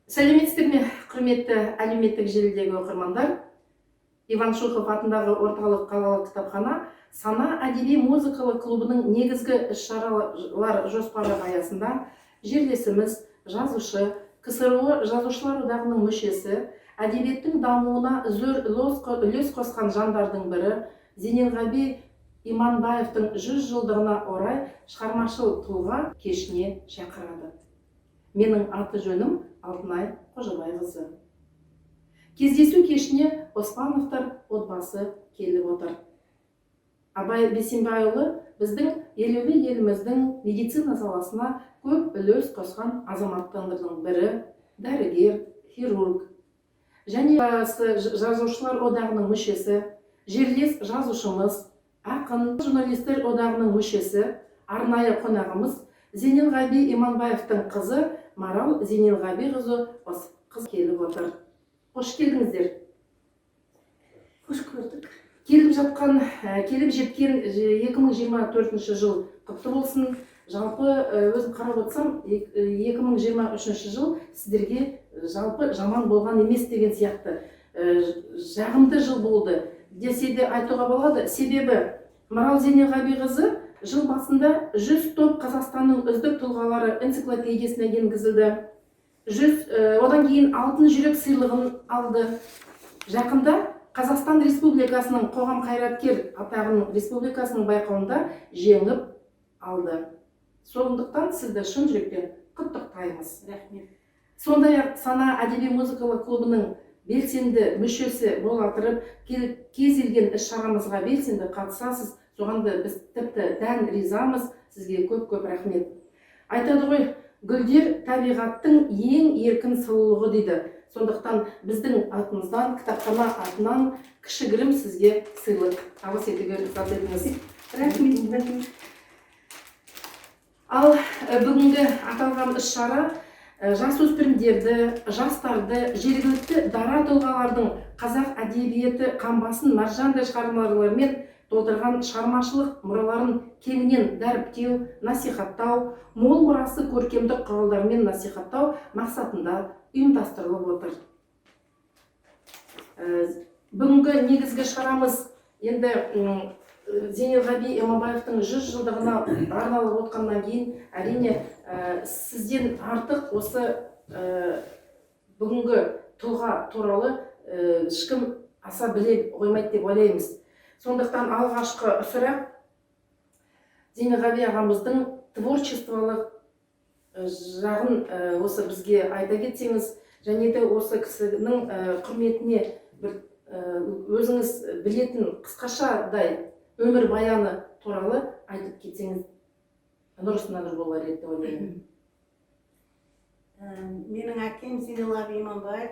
Сәлеметсіздер ме, құрметті әлеуметтік желідегі оқырмандар? Иван Шухов атындағы орталық қалалық кітапхана сана әдеби музыкалық клубының негізгі іс-шаралар жоспары аясында жерлесіміз, жазушы, КСРО жазушылар одағының мүшесі, әдебиеттің дамуына зор үлес қосқан жандардың бірі Зейнелғаби Иманбаевтың 100 жылдығына орай шығармашыл тұлға кешіне шақырады. Менің аты жөнім Алтынай Қожабайқызы. Кездесу кешіне Оспановтар отбасы келіп отыр. Абай Бейсенбайұлы біздің елеулі еліміздің медицина саласына көп үлес қосқан азаматтардың бірі, дәрігер, хирург. Және жазушылар одағының мүшесі, жерлес жазушымыз, ақын, журналистер одағының мүшесі, арнайы қонағымыз Зейнелғаби Иманбаевтың қызы Марал Зейнелғабиқызы қыз келіп отыр. Қош келдіңіздер. Қош көрдік. Келіп жеткен 2024 жыл құтты болсын. Жалпы өзім қарап отырсам, 2023 жыл сіздерге жалпы жаман болған емес деген сияқты жағымды жыл болды десе де айтуға болады. Себебі Марал Зейнелғабиқызы жыл басында 100 топ Қазақстанның үздік тұлғалары энциклопедиясына енгізілді. Одан кейін алтын жүрек сыйлығын алды. Жақында Қазақстан Республикасының қоғам қайраткер атағының республикасының байқауында жеңіп алды. Сондықтан сізді шын жүректен құттықтаймыз. Рахмет. Сондай-ақ сана әдеби музыкалық клубының белсенді мүшесі бола тұрып, кез келген іс-шарамызға белсенді қатысасыз. Соған да біз тіпті дән ризамыз. Сізге көп-көп рахмет. Айтады ғой, гүлдер табиғаттың ең еркін сұлулығы дейді. Сондықтан біздің атымыздан, кітапхана атынан кішігірім сізге сыйлық табыс етуге рұқсат етіңіз. Рахмет. Ал бүгінгі аталған іс-шара жасөспірімдерді, жастарды, жергілікті дара тұлғалардың қазақ әдебиеті қамбасын маржандай шығармалармен толтырған шығармашылық мұраларын кеңінен дәріптеу, насихаттау, мол мұрасы көркемдік құралдармен насихаттау мақсатында ұйымдастырылып отыр. Бүгінгі негізгі шарамыз енді Зейнелғаби Иманбаевтың 100 жылдығына арналып отқаннан кейін, әрине сізден артық осы бүгінгі тұлға туралы ешкім аса біле қоймайды деп ойлаймыз. Сондықтан алғашқы сұрақ Зейнелғаби ағамыздың творчестволық жағын осы бізге айта кетсеңіз, және де осы кісінің құрметіне өзіңіз білетін қысқашадай өмір баяны туралы айтып кетсеңіз дұрысынан болар еді деп ойлаймын. Менің әкем Зейнелғаби Иманбаев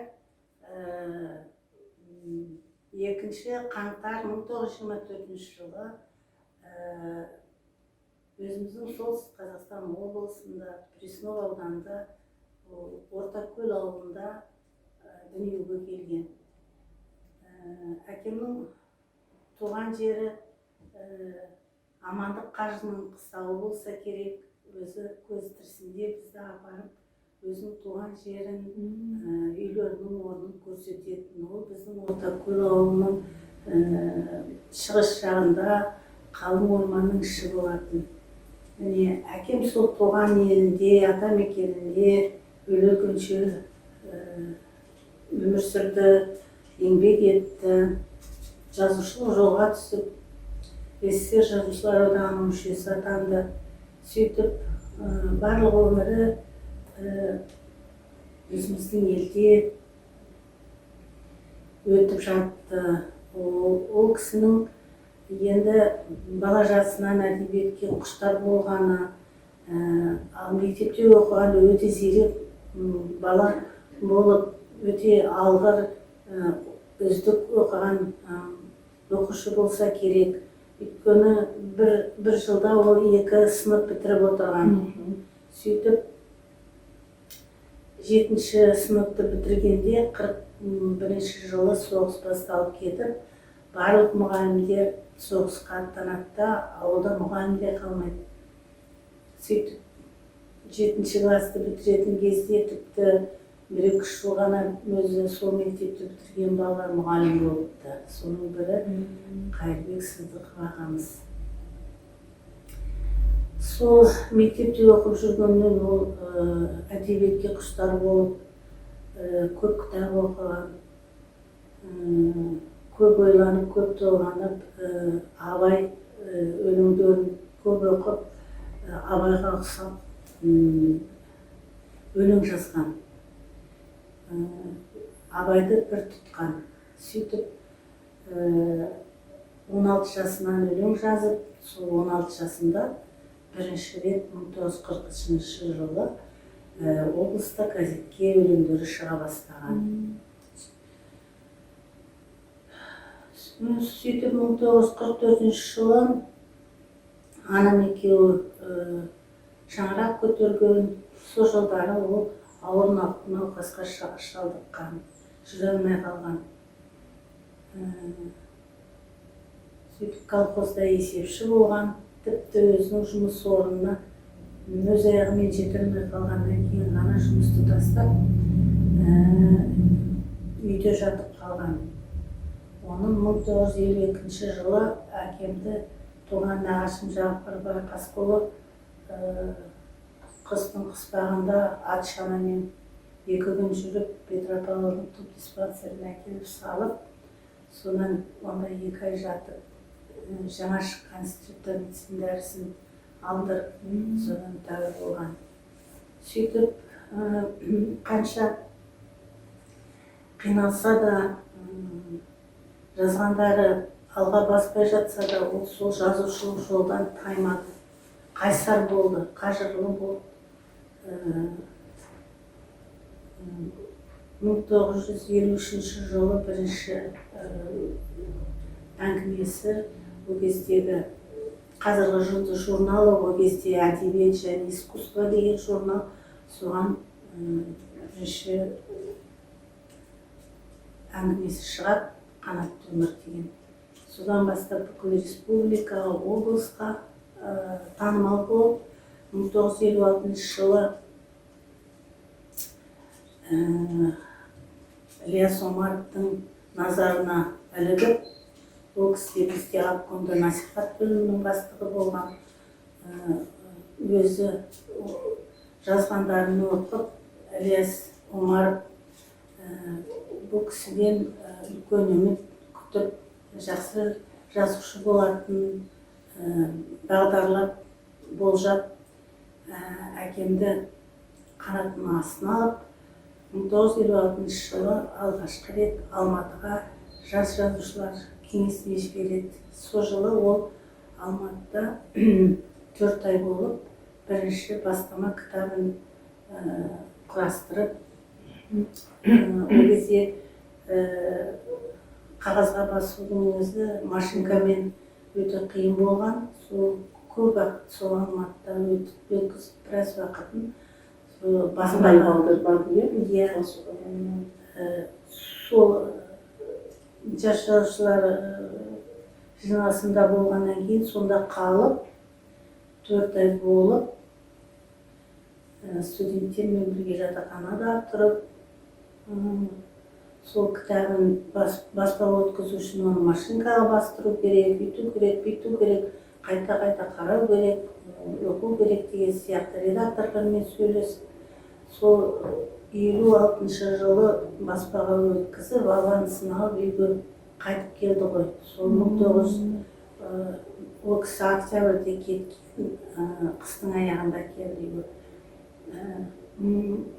2 қаңтар 1924 жылы өзіміздің солтүстік Қазақстан облысында Преснов ауданында Ортакөл ауылында дүниеге келген. Әкемнің туған жері Амандық Қажының қыстауы болса керек, өзі көз тірісінде бізді апарып, өзінің туған жерін, үйлерінің орнын көрсететін. Ол біздің Ортакөл ауылының шығыс жағында қалың орманның іші болатын. Әкем сол туған елінде, ата мекенінде өлгенше өмір сүрді, еңбек етті, жазушылық жолға түсіп, СССР жазушылар одағының мүшесі атанды. Сөйтіп, барлық өмірі өзіміздің елде өтіп жатты. Ол кісінің енді бала жасынан әдебиетке құштар болғаны, ал мектепте оқыған өте зерек бала болып, өте алғыр, үздік оқыған оқушы болса керек. Өйткені бір жылда ол 2 сынып бітіріп отырған. Сөйтіп, 7-ші сыныпты бітіргенде 41-ші жылы соғыс басталып кетіп, барлық мұғалімдер соғысқа аттанады, ауылда мұғалімдер қалмайды. Сөйтіп, 7-ші класты бітіретін кезде тіпті бір-екі үш жыл ғана өзі сол мектепті бітірген балалар мұғалім болыпты. Соның бірі Қайырбек Сыздықов ағамыз. Сол мектепте оқып жүргеннен ол әдебиетке құштар болып, көп кітап оқыған, көп ойланып, көп толғанып, абай өлеңдерін көп оқып, абайға ұқсап өлең жазған. Абайды бір тұтқан. Сөйтіп 16 жасынан өлең жазып, сол 16 жасында бірінші рет 1940 жылы облыста газетке өлеңдері шыға бастаған. Сөйтіп 1944 жылы анам екеуі шаңырақ көтерген. Сол жылдары ол ауыр науқасқа шалдыққан, жүре алмай қалған. Сөйтіп колхозда есепші болған, тіпті өзінің жұмыс орнына өз аяғымен жете алмай қалғаннан кейін ғана жұмысты тастап, үйде жатып қалған. Оның 1952 жылы әкемді туған нағашым Жапарбай Қасқұлы қыстың қыспағында ат шанамен 2 күн жүріп Петропавлдың туб диспансеріне әкеліп салып, содан онда 2 ай жатып, жаңа шыққан стриптомицин дәрісін алдырып, содан тәуір болған. Сөйтіп, қанша қиналса да, жазғандары алға баспай жатса да, ол сол жазушылық жолдан таймады. Қайсар болды, қажырлы болды. 1953 жылы бірінші әңгімесі, ол кездегі қазіргі жұлдыз журналы, ол кезде әдебиет және искусство деген журнал, соған бірінші әңгімесі шығады, қанатты өмір деген. Содан бастап бүкіл республикаға, облысқа танымал болып, 1956 жылы Ілияс Омаровтың назарына ілігіп, ол кісі бізде обкомда насихат бөлімінің бастығы болған. Өзі жазғандарын оқып, Ілияс Омаров бұл кісіден үлкен үміт күтіп, жақсы жазушы болатын бағдарлап, болжап, әкемді қанатының астына алып, 1956 жылы алғашқы рет Алматыға жас жазушылар кеңесіне жібереді. Сол жылы ол Алматыда 4 ай болып, бірінші бастама кітабын құрастырып, ол кезде қағазға басудың өзі машинкамен өте қиын болған. Сол көп уақыт сол Алматыда өткізіп, біраз уақытын Басындай балдар бар иә. Сол жас жазушылар жиналысында болғаннан кейін сонда қалып, 4 ай болып, студенттермен бірге жатақханада тұрып, сол кітабын баспаға өткізу үшін оны машинкаға бастыру керек, бүйту керек, бүйту керек, қайта-қайта қарау керек, оқу керек деген сияқты редакторлармен сөйлесіп, сол 56 жылы баспаға өткізіп, авансын алып үйге қайтып келді ғой. Сол 1900 кісі октябрьде кеткен, қыстың аяғында келді үйге.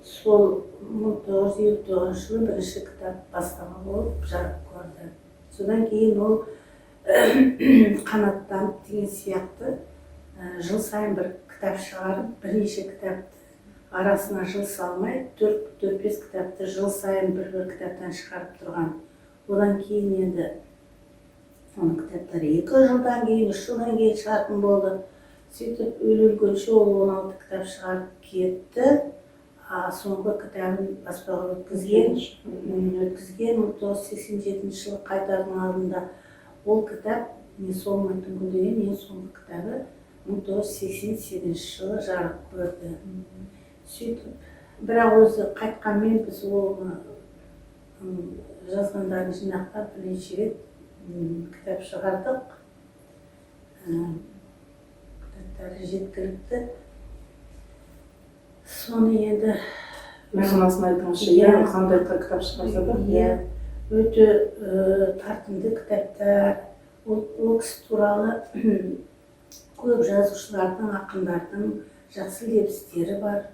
Сол 1959 жылы бірінші кітап бастама болып жарық көрді. Содан кейін ол қанаттанып деген сияқты жыл сайын бір кітап шығарып, бірнеше кітапты арасына жыл салмай, 4-5 кітапты жыл сайын бір кітаптан шығарып тұрған. Одан кейін енді оның кітаптары 2 жылдан кейін, 3 жылдан кейін шығатын болды. Сөйтіп өлгенше ол 16 кітап шығарып кетті. Соңғы кітабын баспаға өткізген 1987 жылы қайтардың алдында. Ол кітап «Не солмайтын күн» деген ең соңғы кітабы 1988 жылы жарық көрді. Сөйтіп бірақ өзі қайтқанмен біз оны жазғандарын жинақтап бірнеше рет кітап шығардық. Кітаптары жеткілікті. Соны енді мағынасын айтыңызшы, иә, қандай кітап шығарса да? Иә, өте тартымды кітаптар. Ол кісі туралы көп жазушылардың, ақындардың жақсы лебіздері бар.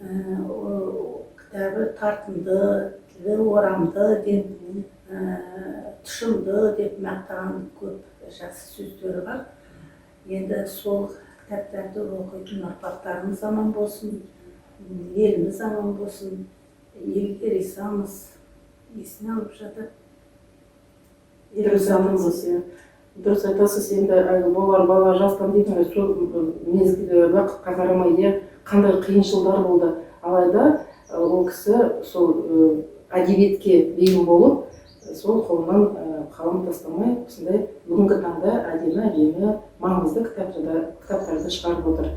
Кітабы тартымды, тілі орамды деп, тұшымды деп мақтаған көп жақсы сөздері бар. Енді сол кітаптарды оқитын ұрпақтарымыз аман болсын, еліміз аман болсын, елге ризамыз, есіне алып жатыр. Дұрыс айтасыз, иә. Дұрыс айтасыз, енді олар бала жастан дейтін сол мезгілі уақытқа қарамай, иә, қандай қиыншылықтар болды. Алайда ол кісі сол әдебиетке бейім болып, сол қолынан қалам тастамай, осындай бүгінгі таңда әдемі маңызды кітаптарды шығарып отыр.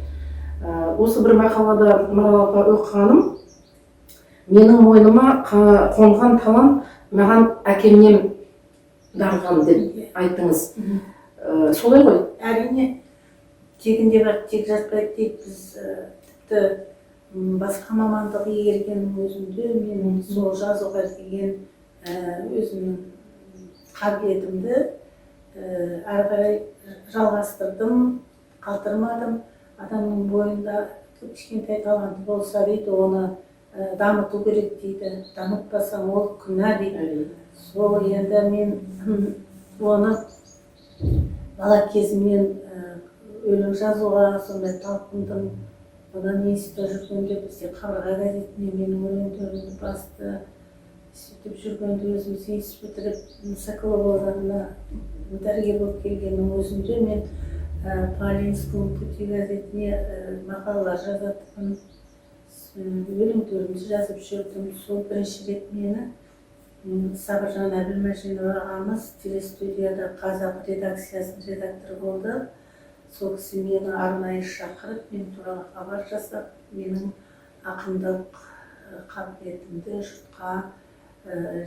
Осы бір мақалада Марал апа оқығаным, менің мойныма қонған талант маған әкемнен дарыған деп айттыңыз. Солай ғой? Әрине, тегінде бар, тек жатпайды деп біз тіпті басқа мамандық игергеннің өзінде мен сол жазуға деген өзімнің қабілетімді әрі қарай жалғастырдым, қалдырмадым. Адамның бойында кішкентай таланты болса дейді, оны дамыту керек дейді. Дамытпасаң ол күнә дейді. Сол енді мен оны бала кезімнен өлең жазуға сондай талпындым. Одан институтта жүргенде бізде Қабырға газетіне менің өлеңдерімді басты. Сөйтіп жүргенде өзіміз институт бітіріп Соколов ауданына дәрігер болып келгеннің өзінде мен по Ленинскому пути газетіне мақалалар жазатынмын, өлеңдерімді жазып жүрдім. Сол бірінші рет мені Сабыржан Әбілмәженов ағамыз телестудияда қазақ редакциясының редакторы болды. Сол кісі мені арнайы шақырып, мен туралы хабар жасап, менің ақындық қабілетімді жұртқа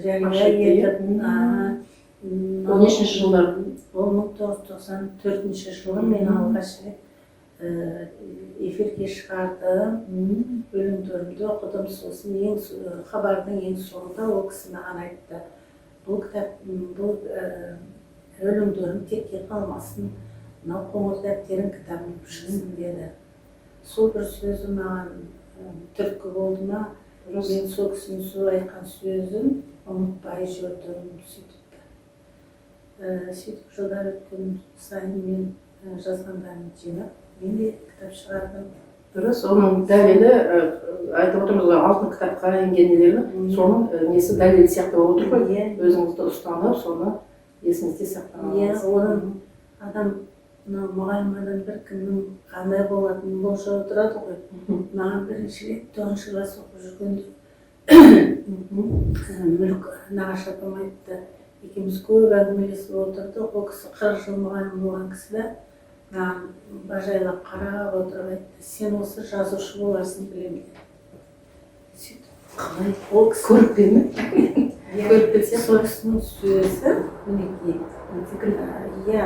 жария етіп. Ол нешінші жылдар? Ол 1994 жылы мен алғаш рет эфирге шығардым, өлеңдерімді оқыдым. Сосын хабардың ең соңында ол кісі маған айтты, бұл өлеңдерім текке қалмасын, мынау қоңыр дәптерің кітабын шықсын деді. Сол бір сөзі маған түрткі болды ма, мен сол кісінің сол айтқан сөзін ұмытпай жүрдім. Сөйтіп жылдар өткен сайын мен жазғандарымды жинап, мен де кітап шығардым. Дұрыс, оның дәлелі, айтып отырмыз ғой, алтын кітапқа енгенелері, соның несі дәлелі сияқты болып отыр ғой. Өзіңізді ұстанып, соны есіңізде сақтаңыз. Оның адам мұғалімадан бір кімнің қандай болатынын болжап отырады ғой. Маған бірінші рет 9-шы класс оқып жүргенде Мүлік нағашы апам айтты, екеуміз көп әңгімелесіп отырдық. Ол кісі 40 жыл мұғалім болған кісі да маған бажайлап қарап отырып айтты, сен осы жазушы боларсың білемін деді. Қалай? Ол кісі көріп пе ме? Көріп пе сияқты? Сол кісінің сөзі мінекей. Иә,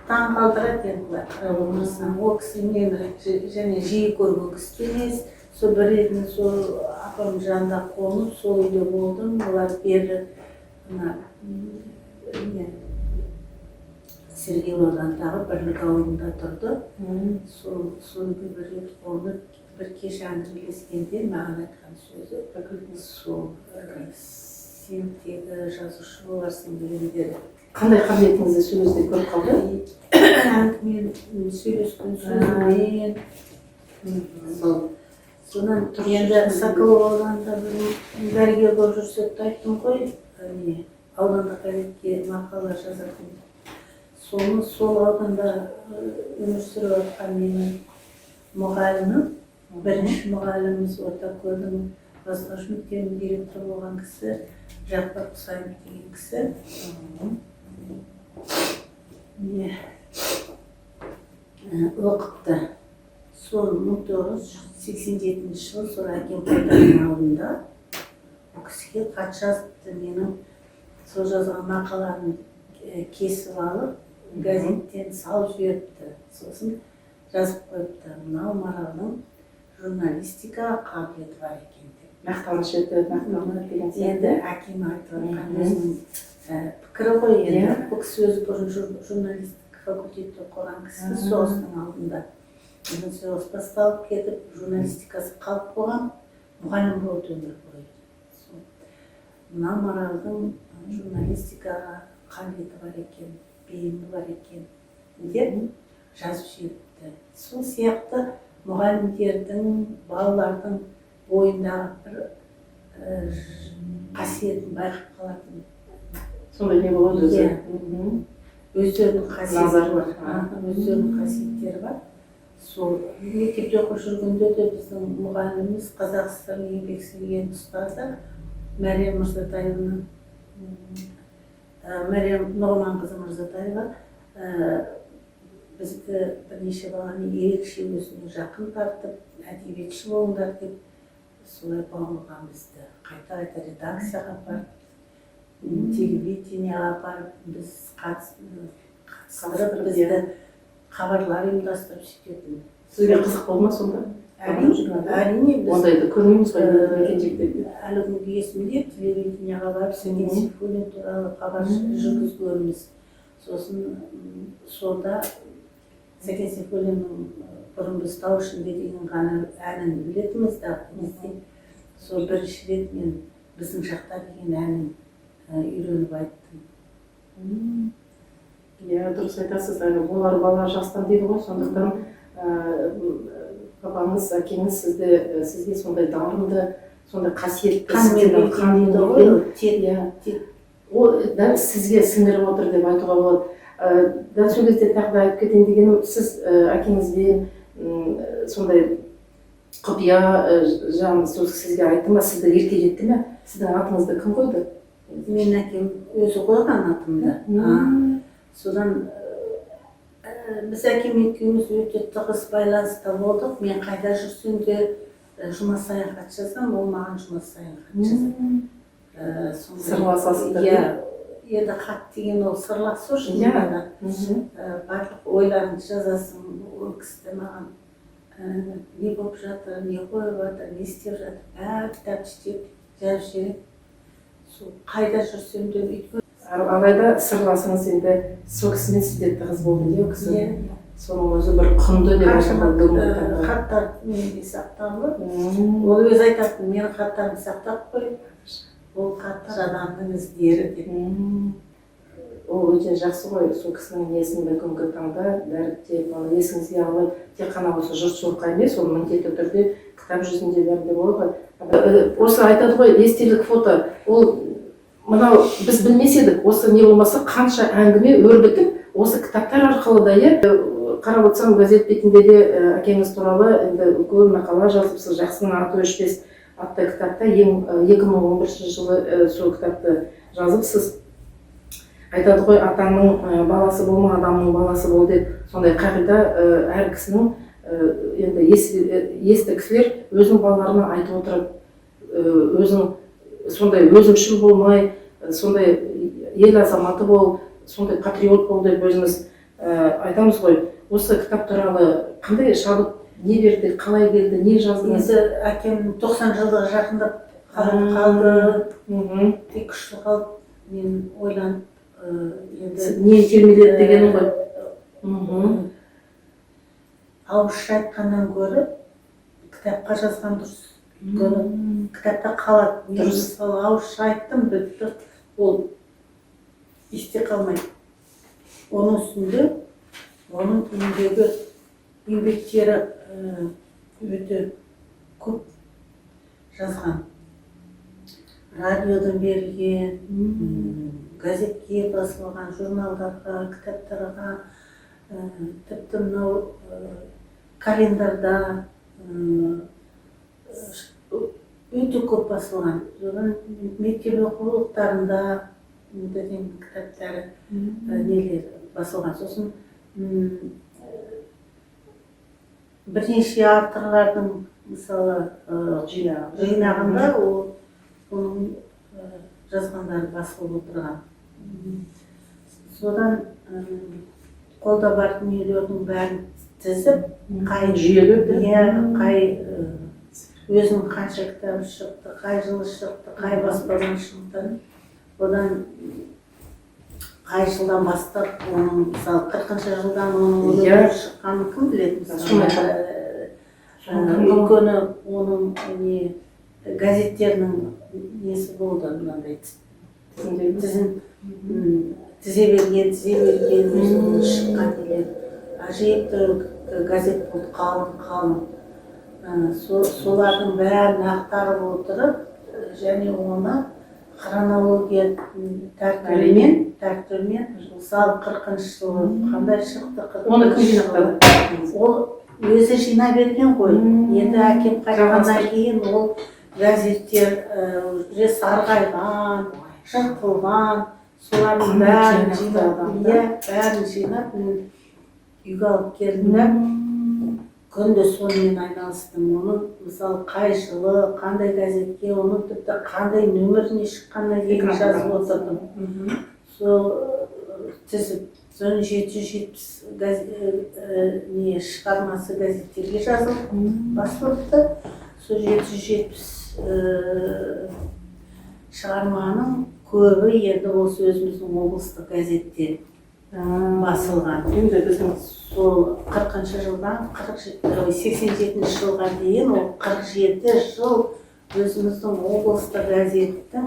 таң қалдырады енді бұлай қарап отырсаң. Ол кісі мені және жиі көрген кісі емес. Сол бір ретінен сол апам жанында қонып, сол үйде болдым. Олар бері Сергей ауданындағы Бірлік ауылында тұрды. Сол үйде бір рет қонып, бір кеш әңгімелескенде маған айтқан сөзі сол, сен тегі жазушы боларсың деген деді. Қандай қабілетіңізді сөзде көріп қалды? Әңгімен сөйлескен сөзімен. Сонан енді Соколов ауданында бір дәрігер болып жүрсекті айттым ғой, аудандық газетке мақала жазатын. Сол ауданда өмір сүріп жатқан менің мұғалімім, бірінші мұғаліміміз Ортакөлдің бастауыш мектебінің директоры болған кісі, Жақпар Құсайынов деген кісі. Оқыпты. сол 1987 жылы сол әкем қайтардың алдында бұл кісіге хат жазыпты. Менің сол жазған мақаланы кесіп алып, газеттен салып жіберіпті. Сосын жазып қойыпты, мынау Маралдың журналистика қабілеті бар екен деп. Мақтаныш етіп, мақтаныш деген Енді сияқты. әкем айтып отқан өзінің пікірі ғой енді. Бұл кісі өзі бұрын журналистика факультетте оқыған кісі соғыстың алдында. Енді соғыс басталып кетіп, журналистикасы қалып қойған, мұғалім болды өмір бойы. Мына Маралдың журналистикаға қабілеті бар екен, бейімі бар екен деп жазып жіберіпті. Сол сияқты мұғалімдердің, балалардың бойындағы бір қасиетін байқап қалатын. Сондай не болады өзі? Өздерінің қасиеттері бар. Өздерінің қасиеттері бар. Сол мектепте оқып жүргенде де біздің мұғаліміміз Қазақстан еңбек сіңірген ұстазы Мәриям Мырзатаевна, Мәриям Нұғманқызы Мырзатаева бізді бірнеше баланы ерекше өзіне жақын тартып, әдебиетші болыңдар деп солай баулыған бізді. Қайта-қайта редакцияға апарып, телевидениеға апарып, біз қатыстырып, бізді хабарлар ұйымдастырып сөйтетін. Сізге қызық болды ма сонда? Әрине біз ондайды көрмейміз ғой мекенжектерде. әлі күнге есімде телевидениеға барып Сәкен Сейфуллин туралы хабар жүргізгенбіз. Сосын сонда Сәкен Сейфуллиннің бұрын біз тау ішінде деген ғана әнін білетінбіз да бізде. Сол бірінші рет мен біздің жақта деген әнін үйреніп айттым. Иә, дұрыс айтасыз. Олар бала жастан дейді ғой, сондықтан папаңыз, әкеңіз сізге сондай дарынды, сондай қасиетті ол дәл сізге сіңіріп отыр деп айтуға болады. Дәл сол кезде тағы да айтып кетейін дегенім, сіз әкеңізбен сондай құпия жан сөз сізге айтты ма, сізді ерте жетті ме? Сіздің атыңызды кім қойды? Мен әкем өзі қойған атымды. Содан біз әкем екеуміз өте тығыз байланыста болдық. Мен қайда жүрсем де жұмыс саяхат жазсам, ол маған жұмыс саяхат жазады. Сырласасыздар. Енді хат деген ол сырласу шынында. Барлық ойларыңды жазасың, ол кісі маған не болып жатыр, не қойып жатыр, не істеп жатыр, бәрі кітап істеп жазып жібереді. Қайда жүрсем де өйткені алайда сырласыңыз енді сол кісімен сізде тығыз болды деп кісі. Соның өзі бір құнды деп айтады. Хаттар менде сақтаулы. Ол өзі айтатын, менің хаттарымды сақтап қойып, ол хаттар адамның іздері деп. Ол өте жақсы ғой, сол кісінің несін бүгінгі таңда дәріптеп, есіңізге алып, тек қана осы жұртшылыққа емес, ол міндетті түрде кітап жүзінде дәріптеп ғой. Осы айтады ғой, естелік фото, ол мынау біз білмес едік, осы не болмаса қанша әңгіме өрбітіп, осы кітаптар арқылы да, қарап отырсам газет бетінде де әкеңіз туралы көп мақала жазыпсыз, жақсының аты өшпес атты кітапта 2011 жылы сол кітапты жазыпсыз. Айтады ғой, атаңның баласы болма, адамның баласы бол деп, сондай қағида әр кісінің енді есті кісілер өзінің балаларына айтып отырады. Өзің сондай өзімшіл болмай, сондай ел азаматы бол, сондай патриот бол деп өзіміз айтамыз ғой. Осы кітап туралы қандай шабыт, не берді, қалай келді, не жаздыңыз? Енді әкем 90 жылдығы жақындап қалды, тек күшті қалып, мен ойланып, не термеледі дегенім ғой. Ауызша айтқаннан гөрі кітапқа жазған дұрыс. Кітапта қалады. Мен мысалы ауызша айттым, бітті, ол есте қалмайды. Оның үстінде оның еңбектері өте көп жазған. Радиодан берілген, газетке басылған, журналдарға, кітаптарға, тіпті мынау календарда өте көп басылған. Мектеп оқулықтарында деген кітаптары нелер басылған. Сосын бірнеше авторлардың мысалы жинағында оның жазғандары басылып отырған. Содан қолда бар дүниелердің бәрін тізіп, қай жүйелерді, қай өзінің қанша кітабы шықты, қай жылы шықты, қай баспадан шықты, одан қай жылдан бастап, оның мысалы 40-шы жылдан оның шыққанын кім біледі? Өйткені оның газеттерінің несі болды, мынандай тізе берген өзінің шыққан деген ажиепті газет болды, қалың. Солардың бәрін ақтарып отырып, және оны хронология тәртібімен мысалы 40-шы жылы қандай шықты, оны кім жинақтады? Ол өзі жинап берген ғой. Енді әкем қайтқаннан кейін ол газеттер сарғайған, жыртылған, солардың бәрін жинап, үйге алып келдім. Күнде сонымен айналыстым. Оның мысалы қай жылы, қандай газетке, оның тіпті қандай нөміріне шыққанына дейін жазып отырдым. Сол тізіп, соны 770 шығармасы газеттерге жазылып басылыпты. Сол 770 шығарманың көбі енді осы өзіміздің облыстық газетте басылған. Енді біздің сол 40-шы жылдан 87 жылға дейін, ол 47 жыл өзіміздің облыстық газеттің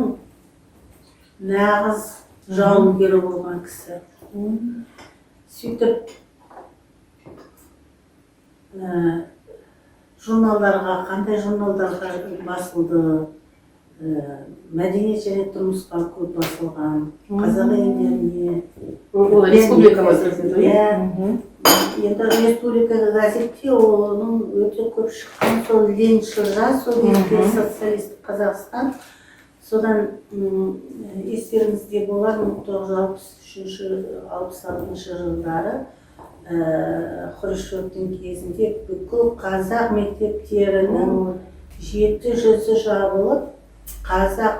нағыз жауынгері болған кісі. Сөйтіп журналдарға, қандай журналдарға басылды, мәдениет және тұрмысқа көп басылған, қазақ елдеріне. Республика Енді республика газетте оның өте көп шыққан, сол Лениншіл жас, сол кезде социалистік Қазақстан. Содан естеріңізде болар, 1963-66 жылдары Хрущевтің кезінде бүкіл қазақ мектептерінің 700-і жабылып, қазақ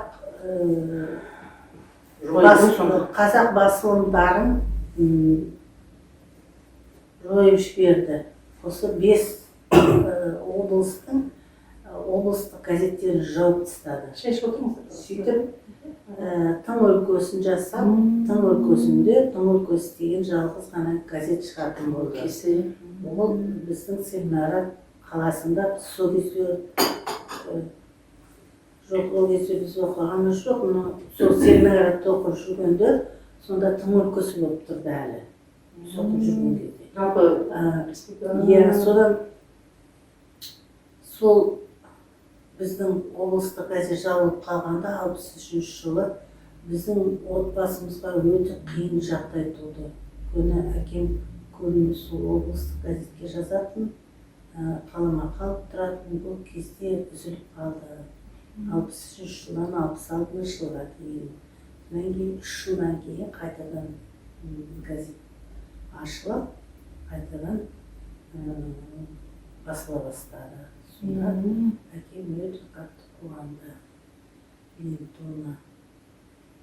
басылымдарын жойып жіберді. Осы 5 облыстық газеттерін жауып тастады. Сөйтіп, Тың өлкөсін жасап, Тың өлкөсі деген жалғыз ғана газет шығатын болды. Ол біздің Семинар қаласында, сол кезде жоқ, ол кезде біз оқығанымыз жоқ, сол Семинарда оқып жүргенде, сонда Тың өлкөсі болып тұрды әлі. Соқып жүрген кезде. Содан сол біздің облыстық газет жабылып қалғанда 63 жылы біздің отбасымызға өте қиын жағдай туды. Өйткені әкем көбіне сол облыстық газетке жазатын, қалама қалып тұратын, бұл кезде үзіліп қалды. 63 жылдан 66 жылға дейін. Содан кейін 3 жылдан кейін қайтадан газет ашылып, қайтадан басыла бастады. Сонда әкем өте қатты қуанды.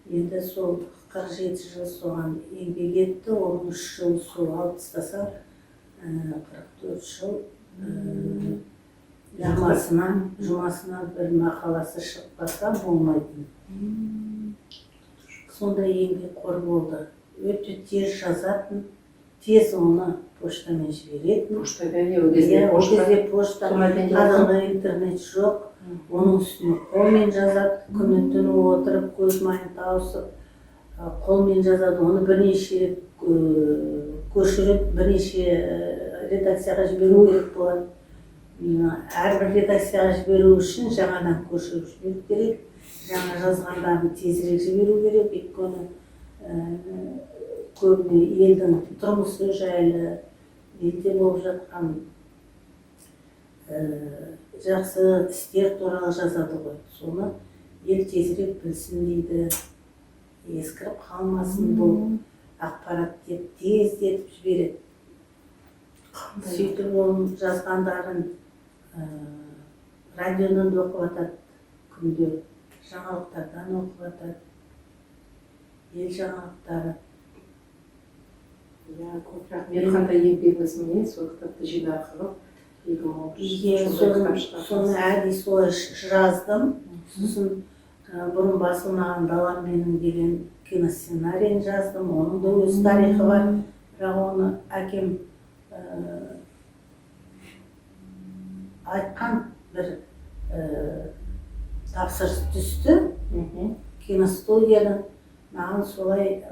Енді сол 47 жыл соған еңбек етті, оның 3 жыл сол алып тастаса, 44 жыл жұмасынан бір мақаласы шықпаса болмайтын. Сонда еңбекқор болды. Өте тез жазатын, тез оны поштамен жіберетін. Ол кезде пошта, қазіргі интернет жоқ. Оның үстіне қолмен жазады, күні-түні отырып, көз майын тауысып, қолмен жазады. Оны бірнеше көшіріп, бірнеше редакцияға жіберу керек болады. Әрбір редакцияға жіберу үшін жаңадан көшіріп жіберу керек. Жаңа жазғандарын тезірек жіберу керек. Өйткені көбіне елдің тұрмысы жайлы, елде болып жатқан жақсы істер туралы жазады ғой. Соны ел тезірек білсін дейді, ескіріп қалмасын бұл ақпарат деп тездетіп жібереді. сөйтіп оның жазғандарын радионан да оқып жатады күнде, жаңалықтардан оқып жатады, ел жаңалықтары. Көп рахмет. Қандай еңбегіңіз міне сол кітапты жинақы қылып 2013 соны әдейі солай жаздым. Сосын бұрын басылмаған далам менің деген киносценарийін жаздым. Оның да өз тарихы бар. Бірақ оны әкем айтқан бір тапсырыс түсті. Киностудиядан маған солай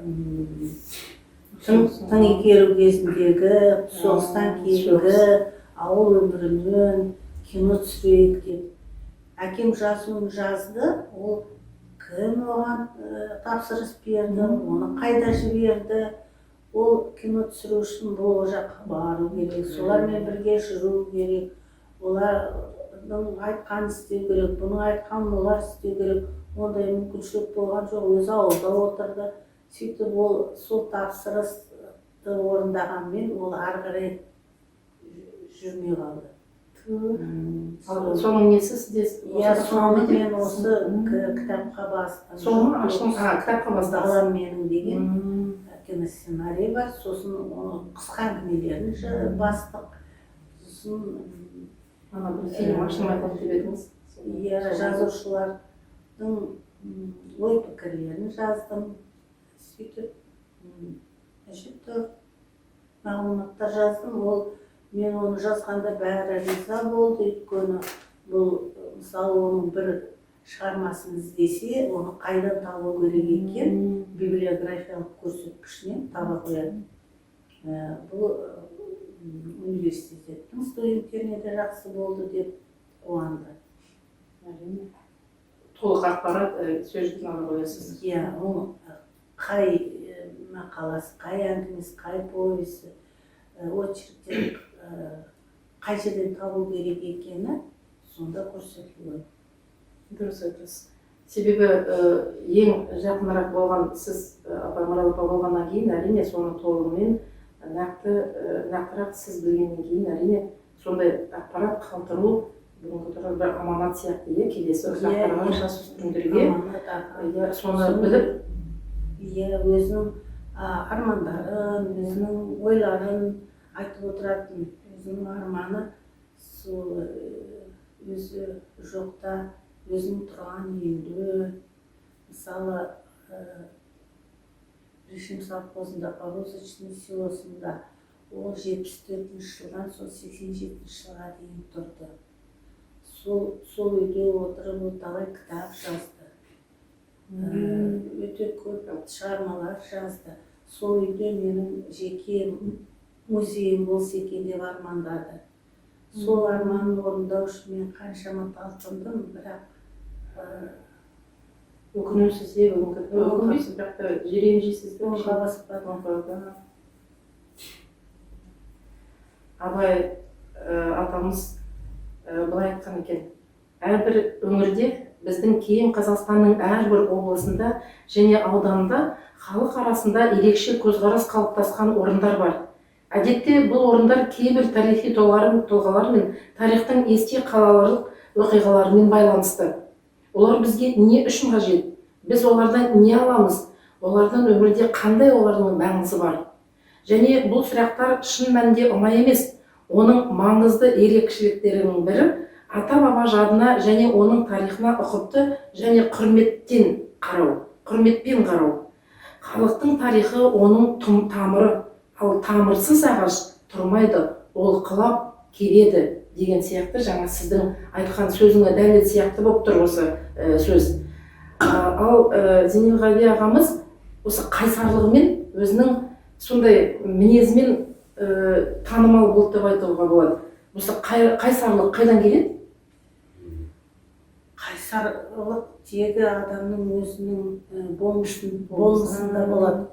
тың игеру кезіндегі, соғыстан кейінгі ауыл өмірінен кино түсірейік деп. Әкем жазуын жазды, ол кім оған тапсырыс берді, оны қайда жіберді. Ол кино түсіру үшін бұл жаққа бару керек, солармен бірге жүру керек, олардың айтқанын істеу керек, бұның айтқанын олар істеу керек. Ондай мүмкіншілік болған жоқ, өзі ауылда отырды. Сөйтіп ол сол тапсырысты орындағанмен ол ары қарай жүрмей қалды. Соның несі сізде? Соны мен осы кітапқа бастым. Соны аштым, кітапқа бастым. Далам менің деген киносценарий бар. Сосын қысқа әңгімелерін бастық. Сосын бір фильм ашылмай қалды деп едіңіз. Жазушылардың ой пікірлерін жаздым. Сөйтіп әжетті мағлұматтар жаздым. Мен оны жазғанда бәрі риза болды. Өйткені бұл, мысалы, оның бір шығармасын іздесе, оны қайдан табу керек екен, библиографиялық көрсеткішінен таба қояды. Бұл университеттің студенттеріне де жақсы болды деп қуанды. Толық ақпарат сөзді ала қоясыз. Ол қай мақаласы, қай әңгімесі, қай повесі, очерктер қай жерден табу керек екені сонда көрсетілген. Дұрыс айтасыз. Себебі ең жақынырақ болған сіз Марал апа болғаннан кейін, әрине соны толығымен нақтырақ сіз білгеннен кейін, әрине сондай ақпарат қалдыру бүгінгі тұрған бір аманат сияқты, келесі ұрпақтарға, жасөспірімдерге соны біліп, өзінің армандарын, өзінің ойларын айтып отыратын. Өзінің арманы сол өзі жоқта, өзінің тұрған үйінде, мысалы, режим совхозында, Порозочный селосында, ол 74-ші жылдан сол 87-ші жылға дейін тұрды. Сол үйде отырып, ол талай кітап жазды. Өте көп шығармалар жазды. Сол үйде менің жеке музейім болса екен деп армандады. Сол арманын орындау үшін мен қаншама талпындым, бірақ өкінусіз де, өкінбейсіз, бірақ та жиренжейсіз де. Оңға баспады. Абай атамыз былай айтқан екен, әрбір өңірде, біздің кейін Қазақстанның әрбір облысында және ауданында халық арасында ерекше көзқарас қалыптасқан орындар бар. Әдетте бұл орындар кейбір тарихи тұлғалар мен тарихтың есте қаларлық оқиғаларымен байланысты. Олар бізге не үшін қажет? Біз олардан не аламыз? Олардан өмірде қандай олардың маңызы бар? Және бұл сұрақтар шын мәнінде оңай емес. Оның маңызды ерекшеліктерінің бірі ата-баба жадына және оның тарихына ұқыпты және құрметпен қарау. Халықтың тарихы оның тамыры, ал тамырсыз ағаш тұрмайды, ол құлап келеді деген сияқты, жаңа сіздің айтқан сөзіңе дәлел сияқты болып тұр осы сөз. Ал Зейнелғали ағамыз осы қайсарлығымен, өзінің сондай мінезімен танымал болды деп айтуға болады. Осы қайсарлық қайдан келеді? Қайсарлық тегі адамның өзінің болмысында болады.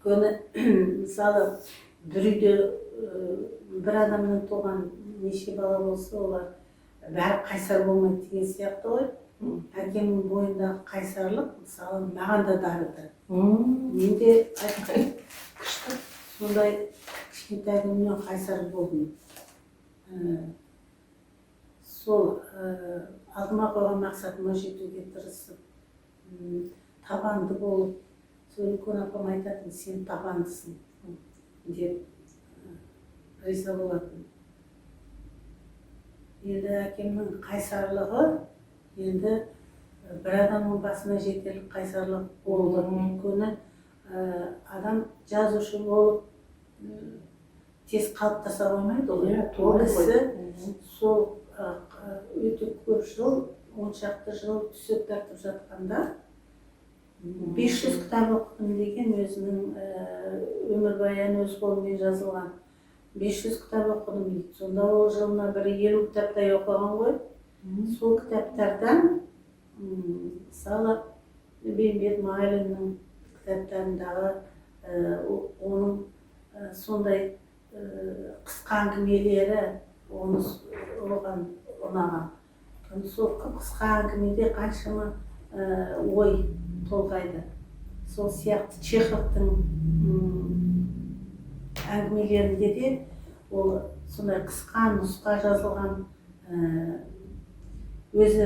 Өйткені, мысалы, бір үйде бір адамнан туған неше бала болса, олар бәрі қайсар болмайды деген сияқты ғой. Әкемнің бойындағы қайсарлық, мысалы, маған да дарыды. Мен де сондай кішкентай күнімнен қайсар болдым. Сол алдыма қойған мақсатыма жетуге тырысып, табанды болып, сол үлкен апам айтатын, сен табандысың деп риза болатын. Енді әкемнің қайсарлығы енді бір адамның басына жетерлік қайсарлық болды. Өйткені адам жазушы болып тез қалыптаса қоймайды ғой. Ол кісі сол өте көп жыл, 10 шақты жыл түсіп тартып жатқанда 500 кітап оқыдым деген өзінің өмірбаяны өз қолымен жазылған. 500 кітап оқыдым дейді. Сонда ол жылына бір 50 кітаптай оқыған ғой. Сол кітаптардан мысалы Бейімбет Майлиннің кітаптарындағы оның сондай қысқа әңгімелері оған ұнаған. Сол қысқа әңгімеде қаншама ой толғайды. Сол сияқты Чеховтың әңгімелерінде де ол сондай қысқа нұсқа жазылған, өзі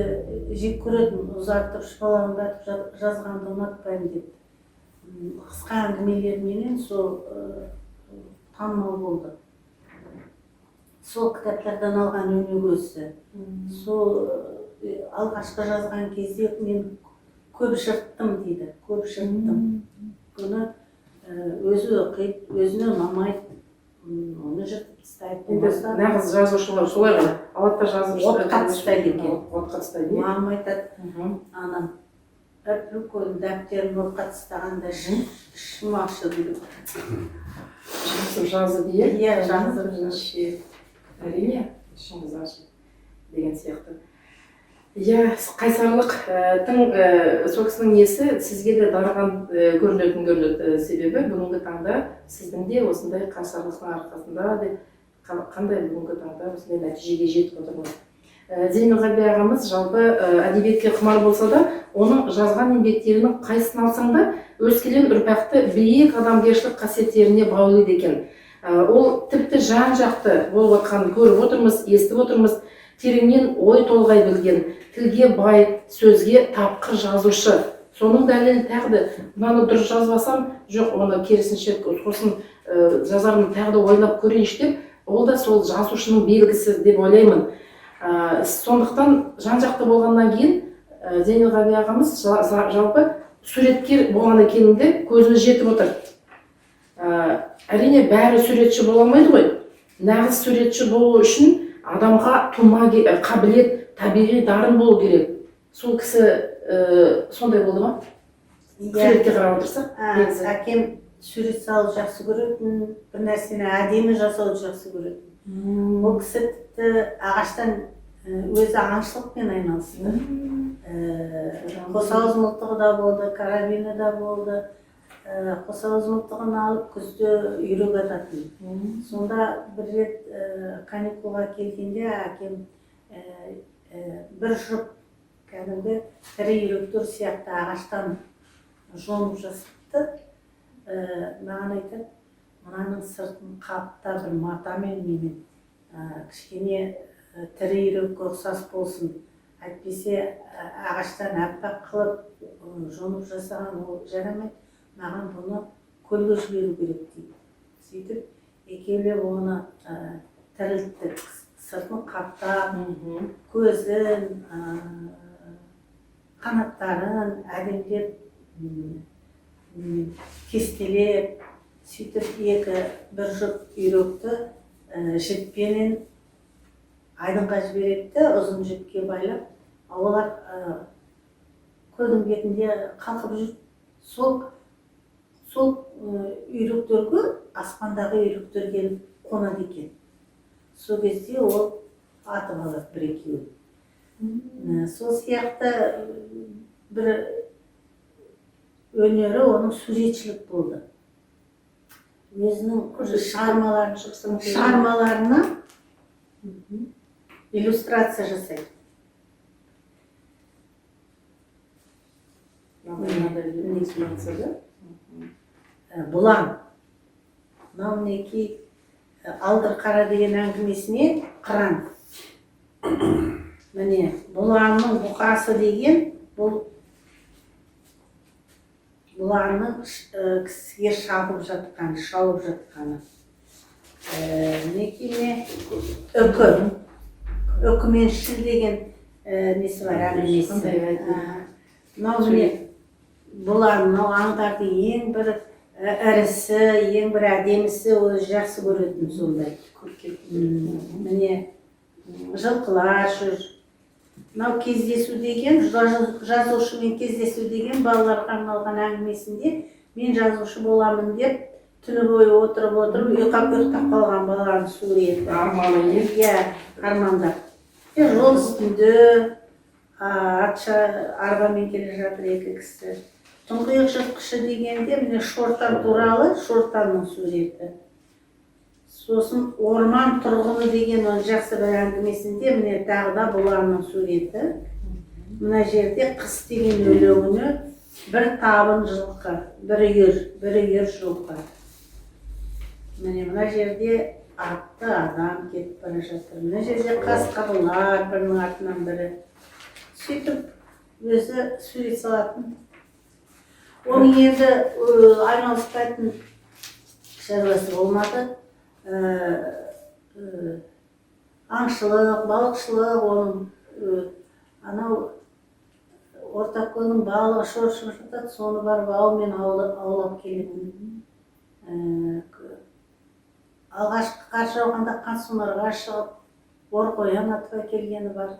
жек көретін, ұзартып шпалаңдатып жазғанды ұнатпаймын деп. Қысқа әңгімелерменен сол танымал болды. Сол кітаптардан алған өнегесі. Сол алғашқы жазған кезде мен көп жырттым дейді, көп жырттым. Бұны өзі оқиды, өзіне ұнамайды, оны жыртып тастайды. Енді нағыз жазушылар солай ғой, алатта жазып отқа тастайды екен. Отқа тастайды. Мамам айтады, анам үлкен дәптерін отқа тастағанда ішім ашыды. Жазып иә? Иә, жазып. Әрине, ішіңіз ашып деген сияқты. Иә, қайсарлықтың сол кісінің несі сізге де дарыған көрінеді. Себебі бүгінгі таңда сіздің де осындай қайсарлықтың арқасында қандай бүгінгі таңда осындай нәтижеге жетіп отырмыз. Зейнелғаби ағамыз жалпы әдебиетке құмар болса да, оның жазған еңбектерінің қайсысын алсаң да өскелең ұрпақты биік адамгершілік қасиеттеріне баулиды екен. Ол тіпті жан-жақты болып жатқанын көріп отырмыз, естіп отырмыз. Тереңнен ой толғай білген, тілге бай, сөзге тапқыр жазушы. Соның дәлелі тағы, мынаны дұрыс жазбасам, жоқ, оны керісінше сосын жазармын, тағы ойлап көрейінші деп, ол да сол жазушының белгісі деп ойлаймын. Сондықтан жан-жақты болғаннан кейін Зейнелғаби ағамыз жалпы суреткер болғаннан кейін де көзіміз жетіп отыр. Әрине бәрі суретші бола алмайды ғой. Нағыз суретші болу үшін адамға тума қабілет, табиғи дарын болу керек. Сол кісі сондай болды ма? Суретке қарап отырсақ. Әкем сурет салу жақсы көретін, бір нәрсені әдемі жасауды жақсы көретін. Ол кісі тіпті ағаштан өзі аңшылықпен айналысты. Қосауыз мылтығы да болды, карабині да болды. Қосауыз мылтығын алып күзде үйрек ататын. Сонда бір рет каникулға келгенде әкем бір жұп кәдімгі тірі үйректер сияқты ағаштан жонып жасапты. Маған айтады, мынаның сыртын қапта бір матамен немен кішкене тірі үйрекке ұқсас болсын. Әйтпесе ағаштан әппақ қылып жонып жасаған ол жарамайды. Маған бұны көлге жіберу керек дейді. Сөйтіп, екеулеп оны тірілттік. Сыртын қаптап, көзін, қанаттарын әдемдеп, кестелеп, сөйтіп бір жұп үйректі жіппенен айдынға жібереді, ұзын жіпке байлап, олар көлдің бетінде қалқып жүр. Сол үйректерге, аспандағы үйректер келіп қонады екен. Сол кезде ол атып алады бір-екеуін. Сол сияқты бір өнері оның суретшілік болды. Өзінің шығармаларына иллюстрация жасайды. Бұлан. Мынау мінекей Алдыр қара деген әңгімесіне қыран. Міне, бұланның бұқасы деген, бұланның кісіге шауып жатқаны. Некеме үкіменшіл деген несі бар, әңгімесі. Мынау міне, бұланның аңдардың ең бір ірісі, ең бір әдемісі, өзі жақсы көретін сондай. Міне, жылқылар жүр. Мынау кездесу деген, жазушымен кездесу деген балаларға арналған әңгімесінде мен жазушы боламын деп түні бойы отырып, ұйықтап қалған баланың суреті. Арманы армандап. Жол үстінде арбамен келе жатыр екі кісі. Тұңғиық жыртқышы дегенде міне Шортан туралы, Шортанның суреті. Сосын орман тұрғыны деген оның жақсы бір әңгімесінде міне тағы да бұланның суреті. Мына жерде қыс деген өлеңіне бір табын жылқы, бір үйір жылқы. Міне мына жерде атты адам кетіп бара жатыр. Мына жерде қасқырлар бірінің артынан бірі. Сөйтіп өзі сурет салатын. Оның енді айналыспайтын шаруасы болмады. Аңшылық, балықшылық, оның анау Ортакөлдің балығы шоршып жатады, соны барып аумен аулап келетін. Алғашқы қар жауғанда Қансонарға шығып, Орқоян атып әкелгені бар.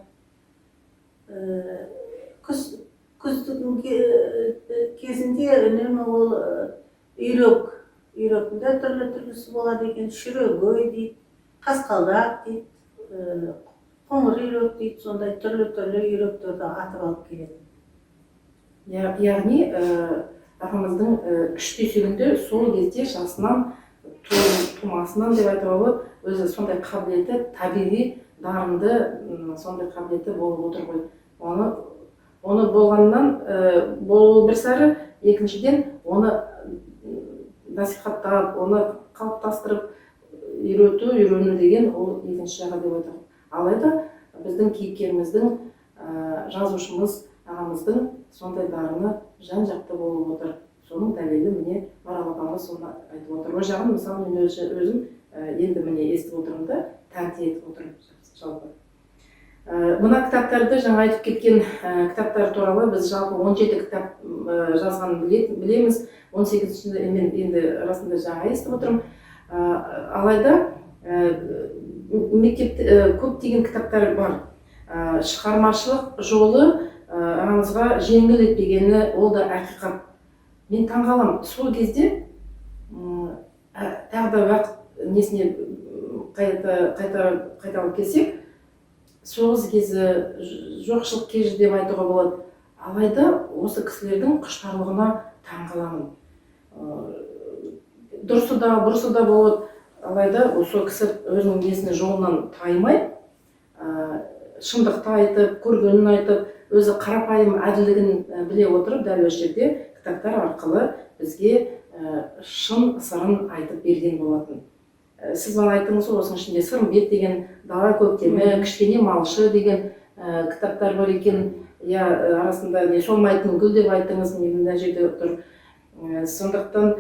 Күздің кезінде үнемі ол үйректінде түрлі-түрлісі болады екен. Шүрегөй дейді, қасқалдақ дейді, қоңыр үйрек дейді, сондай түрлі-түрлі үйректерді атып алып келеді. Яғни ағамыздың үш түйсігінде сол кезде жасынан, тумасынан деп айтуға болады, өзі сондай қабілеті, табиғи дарынды сондай қабілеті болып отыр ғой. Оны болғаннан болу бір сәрі, екіншіден оны насихаттап, оны қалыптастырып, үйрену деген ол екінші жаға деп айтады. Алайда біздің кейіпкеріміздің, жазушымыз, ағамыздың сондай дарыны жан-жақты болып отыр. Соның дәлелі міне Марал апамыз соны айтып отыр. Ол жағын мысалы мен өзім енді міне естіп отырмын да, тәнті етіп отырмын жалпы. Мына кітаптарды жаңа айтып кеткен кітаптар туралы біз жалпы 17 кітап жазғанын білеміз. 18-ші мен енді расында жаңа естіп отырмын. Алайда мектепте көптеген кітаптар бар. Шығармашылық жолы ағамызға жеңіл етпегені ол да ақиқат. Мен таңғаламын. Сол кезде тағы да уақыт несіне қайталап келсек, соғыс кезі, жоқшылық кезі деп айтуға болады. Алайда осы кісілердің құштарлығына таңғаламын. Дұрысы да, бұрысы да болады. Алайда осы кісі өзінің несіне жолынан таймай, шындықты айтып, көргенін айтып, өзі қарапайым әділдігін біле отырып, дәл осы жерде кітаптар арқылы бізге шын сырын айтып берген болатын. Сіз бана айттыңыз ғой, осының ішінде Сырымбет деген, Дала көктемі, Кішкене малшы деген кітаптар бар екен. Арасында солмайтын гүл деп айттыңыз, мына жерде тұр. Сондықтан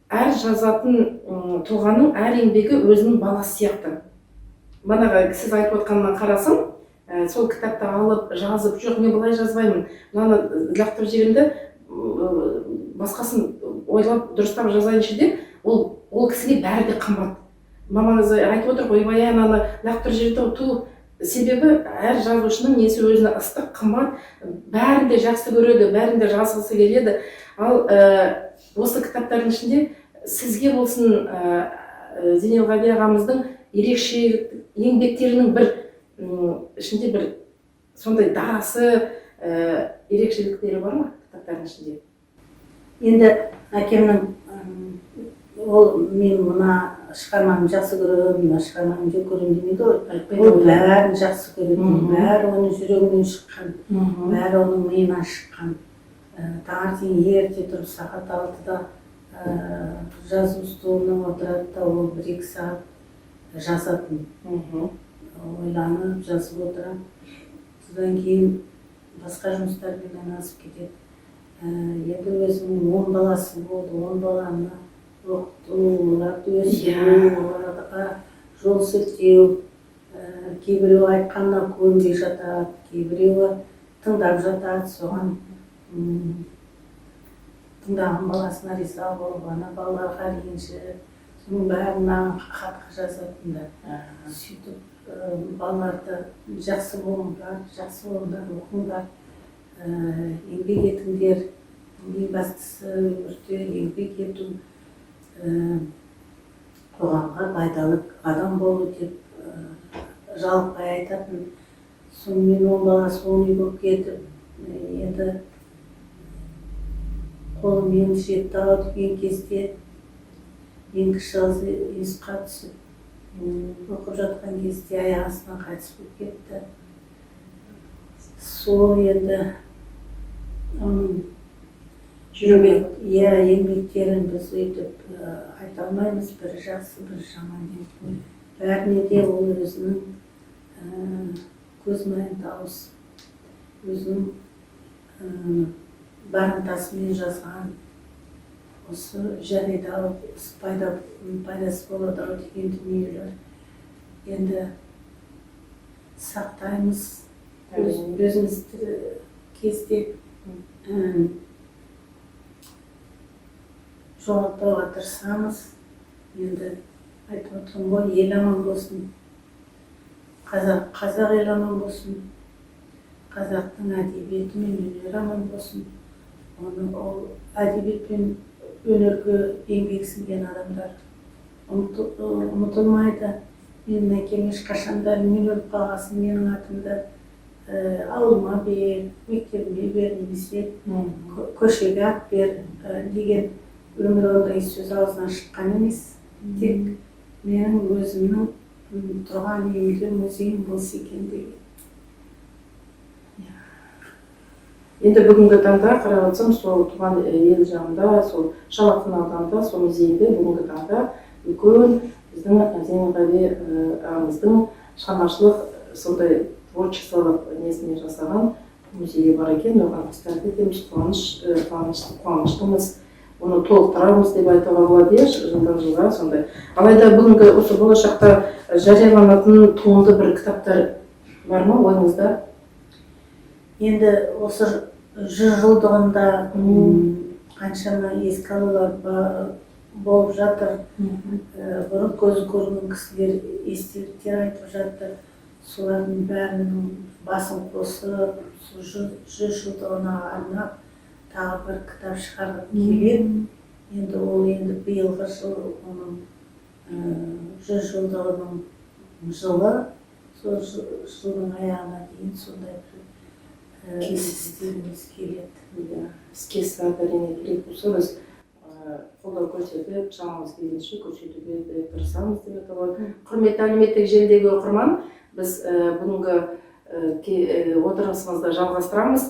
әр жазатын тұлғаның әр еңбегі өзінің баласы сияқты. Манағы сіз айтып отқаннан қарасам, сол кітапты алып, жазып, жоқ, мен бұлай жазбаймын. Мынаны лақтырып жіберімді, басқасын ойлап, дұрыстап жазайыншы деп, ол кісіге бәрі де қымбат. Мамаңыз айтып отыр, ойбай, ананы лақтырып жіберді, тұл. Себебі әр жазушының несі өзіне ыстық, қымбат, бәрін де жақсы көреді, бәрін де жазғысы келеді. Ал осы кітаптардың ішінде сізге болсын Зейнелғали ағамыздың ерекше еңбектерінің бір ішінде бір сондай дарасы, ерекшеліктері бар ма кітаптардың ішінде? Енді әкемнің ол мен мына шығарманы жақсы көремін, мына шығарманы жек көремін демейді ғой. Ол бәрін жақсы көретін, бәрі оның жүрегінен шыққан, бәрі оның миынан шыққан. Таңертең ерте тұрып сағат 6-да жазу столына отырады да ол 1-2 сағат жазатын. Ойланып жазып отырады. Содан кейін басқа жұмыстармен айналысып кетеді. Енді өзінің 10 баласы болды, 10 баланы оқыту, оларды өсіру, оларға жол сілтеу, кейбіреу айтқанына көнбей жатады, кейбіреуі тыңдап жатады, соған тыңдаған баласына риза болып, ана балаларға ренжіп, соның бәрін хатқа жазатындар. Сөйтіп балаларды жақсы болыңдар, оқыңдар, еңбек етіңдер. Ең бастысы өмірде еңбек ету, қоғамға пайдалы адам болу деп жалпай айтатын. Сонымен 10 баласы 10 үй болып кетіп, енді қолымен жетті-ау деген кезде ең кіші қызы есқа түсіп, оқып жатқан кезде аяқ астынан қайтыс болып кетті. Сол енді еңбектерін біз өйтіп айта алмаймыз, бірі жақсы, бірі жаман деп. Бәріне де ол өзінің көзмайын дауыс, өзінің барымтасымен жазған, осы жарайды-ау, пайдасы болады-ау деген дүниелер. Енді сақтаймыз, өзімізді кезде жоғалтпауға тырысамыз. Енді айтып отырмын ғой, ел аман болсын, қазақ ел аман болсын, қазақтың әдебиеті мен өнері аман болсын. Ол әдебиет пен өнерге еңбек сіңген адамдар ұмытылмайды. Менің әкем ешқашанда мен өліп қалғасын менің атымды ауылыма бер, мектебіме бер, немесе көшеге ат бер деген өмір ондай сөз аузынан шыққан емес. Тек менің өзімнің тұрған үйімде музейім болса екен деген. Енді бүгінгі таңда қарап отырсам, сол туған ел жағында, сол Шал-ақын ауданында, сол музейде бүгінгі таңда үлкен біздің Зейнелғали ағамыздың шығармашылық сондай творчестволық несіне жасаған музейі бар екен. Оған біздер етеміз, қуаныштымыз. Оны толықтырамыз деп айтуға болады, жылдан жылға сондай. Алайда бүгінгі осы болашақта жарияланатын туынды бір кітаптар бар ма ойыңызда? Енді осы 100 жылдығында қаншама еске алулар болып жатыр. Бұрын көзі көрген кісілер естеліктер айтып жатыр. Солардың бәрінің басын қосып, 100 жылдығына арнап тағы бір кітап шығарып келеді. Енді ол биылғы жыл оның 100 жылдығының жылы, сол жылдың аяғына дейін сондай бір істегіміз келеді. Іске асырады, әрине керек болса біз қолдау көрсетіп, шамамыз келгенше көрсетуге тырысамыз деп айтуға. Құрметті әлеуметтік желідегі оқырман, біз бүгінгі отырысымызды жалғастырамыз.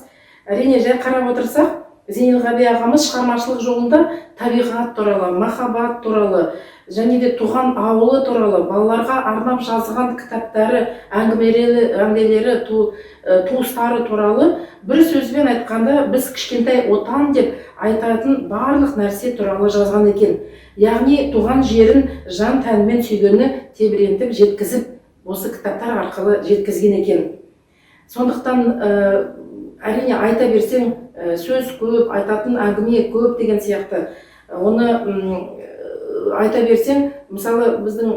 Әрине, жай қарап отырсақ, Зейнелғали ағамыз шығармашылық жолында табиғат туралы, махаббат туралы, және де туған ауылы туралы, балаларға арнап жазған кітаптары, әңгімелері, туыстары туралы бір сөзбен айтқанда біз кішкентай отан деп айтатын барлық нәрсе туралы жазған екен. Яғни туған жерін жан тәнімен сүйгені тебірентіп жеткізіп, осы кітаптар арқылы жеткізген екен. Сондықтан әрине айта берсең сөз көп, айтатын әңгіме көп деген сияқты. Оны айта берсең, мысалы біздің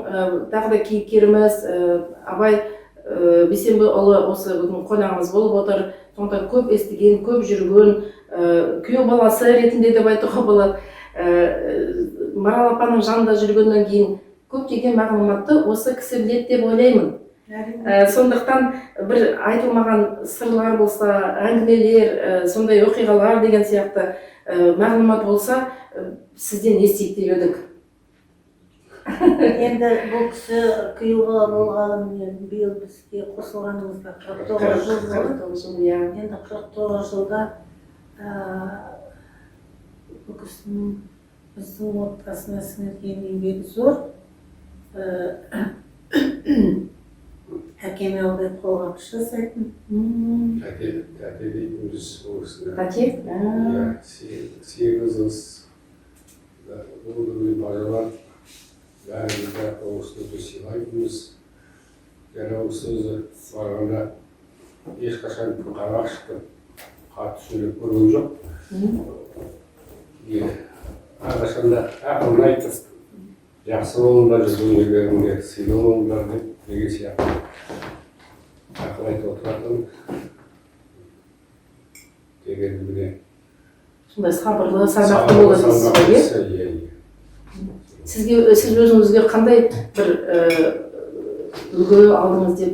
тағы да кейіпкеріміз Абай Бейсенбіұлы осы бүгін қонағымыз болып отыр. Сонда көп естіген, көп жүрген, күйеу баласы ретінде деп айтуға болады. Марал апаның жанында жүргеннен кейін көптеген мағлұматты осы кісі біледі деп ойлаймын. Сондықтан бір айтылмаған сырлар болса, әңгімелер, сондай оқиғалар деген сияқты мағлұмат болса, сізден естейік деп едік. Енді бұл кісі күйеу бала болғалы биыл бізге қосылғанымызда 49 жыл болды. Енді 49 жылда бұл кісінің біздің отбасына сіңірген еңбегі зор. Әкеме ылғи қолғабыс жасайтын. Тәте дейтін біз ол кісіні. Тәте? Иә, 8 қыз болды бажа бар. Бәріміз де ол кісіні өте сыйлайтынбыз. Және ол кісі өзі барғанда ешқашан қара шықты қатты сөйлеп көрген жоқ. Әрқашанда ақылын айтып, жақсы болыңдар, жүрген жерлеріңде сыйлы болыңдар деп деген сияқты ақыл айтып отыратын. Дегенді міне Сондай сабырлы, сабақты боласыз ғой, сіз өзіңізге қандай бір үлгі алдыңыз деп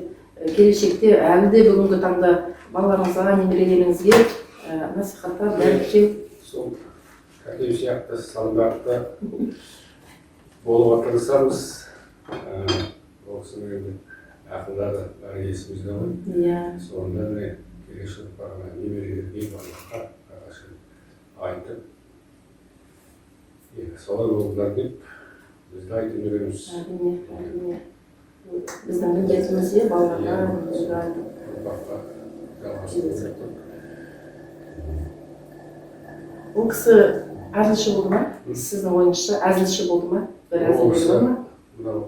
келешекте әлі де бүгінгі таңда балаларыңызға, немерелеріңізге насихаттап дәріптеу? Сол тәтем сияқты стандарты болуға тырысамыз. Ол кісінің енді ақылдары бәрі есімізде ғой. Иә. Сонда міне келешек ұрпағына, немерелерге, барлыққа айтып, солай болыңдар деп бізді айтып жүреміз. Әрине. Біздің міндетіміз де балаларға айтып. Ұрпаққа жалғастырып. Ол кісі әзілші болды ма? Сіздің ойыңызша әзілші болды ма? Бір әзілші болды ма? Мынау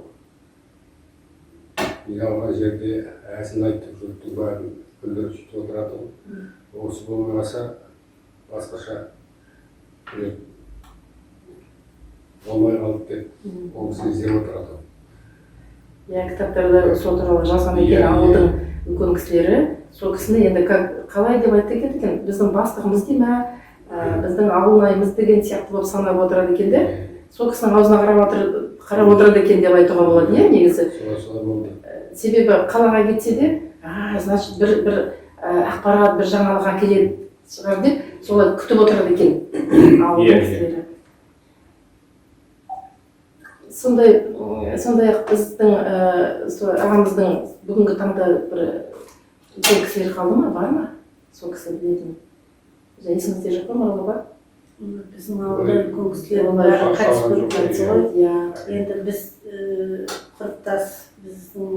жиналған жерде әзіл айтып жұрттың бәрін күлдіріп сөйтіп отырады ғой. Осы болмаса басқаша болмай қалды деп ол кісі іздеп отырады. Иә, кітаптарда сол туралы жазған екен ауылдың үлкен кісілері. Сол кісіні енді қалай деп айтты екен, біздің бастығымыз дей ма, біздің ауылнайымыз деген сияқты болып санап отырады екен де. Сол кісінің аузына қарап отырады екен деп айтуға болады, иә, негізі. Солай болды. Себебі қалаға кетсе де, значит, бір ақпарат, бір жаңалық әкеледі шығар деп, солай күтіп отырады екен ауылдың кісілері. Сондай-ақ біздің ағамыздың бүгінгі таңда бір үлкен кісілер қалды ма, бар ма? Сол кісі білетін. Есіңізде жоқ па, Марал апа? Біздің ауылда үлкен кісілер бәрі қайтыс болып кетті ғой. Енді біз құрдас, біздің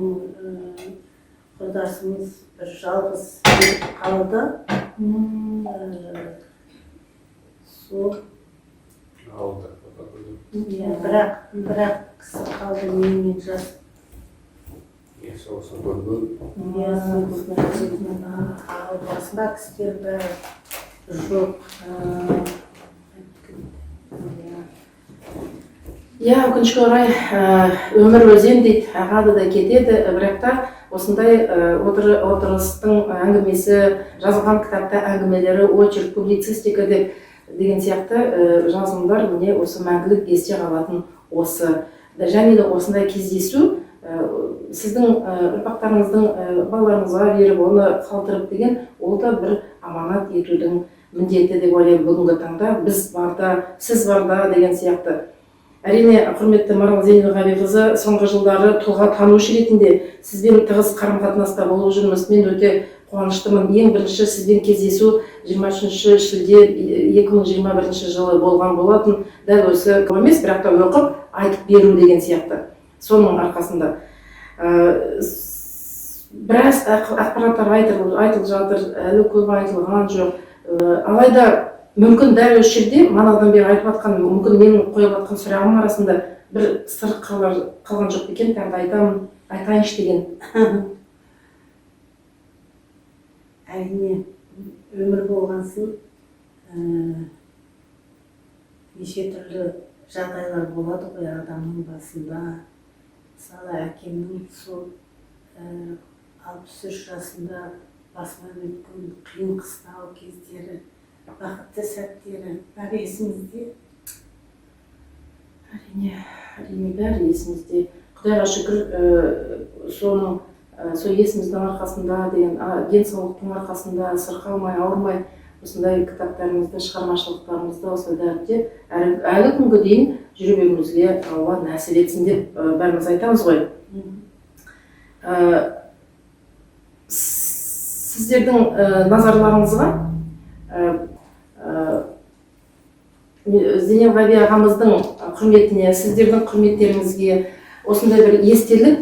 құрдасымыз бір жалғыз қалды. Сол Алды. бірақ кісі қалды менімен жас. Соғысын көрген. Басында кісілер бәрі жоқ. Иә, өкінішке орай өмір өзен дейді, ағады да кетеді, бірақ та осындай отырыстың әңгімесі, жазылған кітапта әңгімелері, очерк, публицистика деген сияқты жазылымдар міне осы мәңгілік есте қалатын осы. Және де осындай кездесу сіздің ұрпақтарыңыздың балаларыңызға беріп, оны қалдырып деген, ол да бір аманат етудің міндеті деп ойлаймын бүгінгі таңда. Біз барда, сіз барда деген сияқты. Әрине, құрметті Марал Зейнелғабиқызы, соңғы жылдары тұлға танушы ретінде сізбен тығыз қарым-қатынаста болып жүрміз. Мен өте қуаныштымын. Ең бірінші сізбен кездесу 23 шілде 2021 жылы болған болатын. Дәл осы емес, бірақ та оқып, айтып беру деген сияқты. Соның арқасында. Біраз ақпараттар айтылып жатыр, әлі көп айтылған жоқ. Алайда мүмкін дәл осы жерде манадан бері айтып жатқан, мүмкін менің қойып жатқан сұрағым арасында бір сыр қалған жоқ екен, тағы да айтайыншы деген. Әрине, өмір болғансын, неше түрлі жағдайлар болады ғой адамның басында. Мысалы, әкемнің сол 63 жасында басынан өткен қиын қыстау кездері, бақытты сәттері бәрі есімізде. Әрине, бәрі есімізде. Құдайға шүкір, сол есіміздің арқасында деген, денсаулықтың арқасында сырқалмай, ауырмай, осындай кітаптарымызды, шығармашылықтарымызды осылай дәріптеп, әлі күнге дейін жүре беруімізге Алла нәсіп етсін деп бәріміз айтамыз ғой. Сіздердің назарларыңызға Зейнелғаби ағамыздың құрметіне, сіздердің құрметтеріңізге осындай бір естелік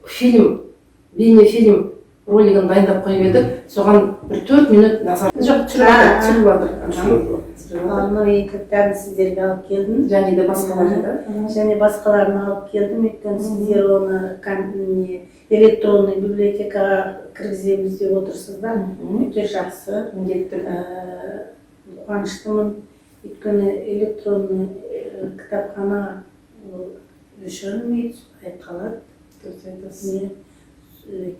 фильм, бейнефильм ролигін дайындап қойып едік. Соған бір 4 минут назар. Жоқ, түсіріп жатыр. Анау екі кітабын сіздерге алып келдім. Және де басқаларды. Және басқаларын алып келдім. Өйткені сіздер оны электронный библиотекаға кіргіземіз деп отырсыздар. Өте жақсы. Қуаныштымын. Өйткені электронный кітапхана өшірілмейді, айтқалады.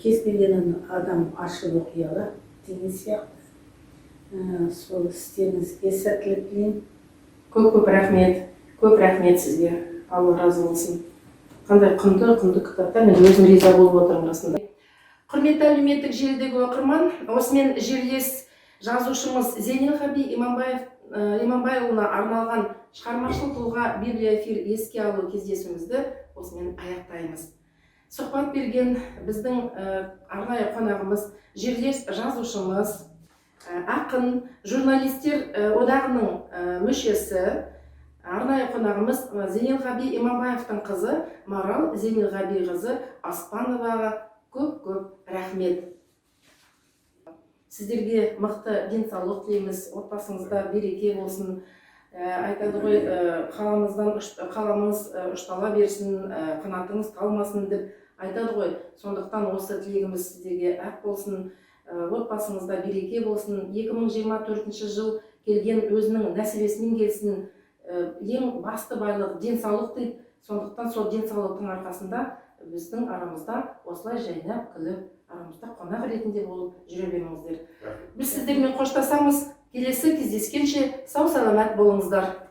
Кез келген адам ашып оқи алады деген сияқты. Сол істеріңізге сәттілік тілеймін. Көп рахмет. Көп рахмет сізге. Алла разы болсын. Қандай құнды кітаптар, мен өзім риза болып отырмын расында. Құрметті әлеуметтік желідегі оқырман, осымен жерлес жазушымыз Зейнелғаби Иманбайұлына арналған шығармашылық тұлға библиофил еске алу кездесуімізді осымен аяқтаймыз. Сұхбат берген біздің арнайы қонағымыз, жерлес жазушымыз, ақын, журналистер одағының мүшесі, арнайы қонағымыз Зейнелғаби Иманбаевтың қызы Марал Зейнелғаби қызы Аспановаға көп рахмет. Сіздерге мықты денсаулық тілейміз, отбасыңызда береке болсын. Айтады ғой, қаламыз ұштала берсін, қанатыңыз қалмасын деп айтады ғой. Сондықтан осы тілегіміз сіздерге ақ болсын, отбасыңызда береке болсын. 2024 жыл келген өзінің нәсібесімен келсін. Ең басты байлық денсаулық дейді. Сондықтан сол денсаулықтың арқасында біздің арамызда осылай жайнап күліп, арамызда қонақ ретінде болып жүре беріңіздер. Біз сіздермен қоштасамыз. Келесі кездескенше сау саламат болыңыздар.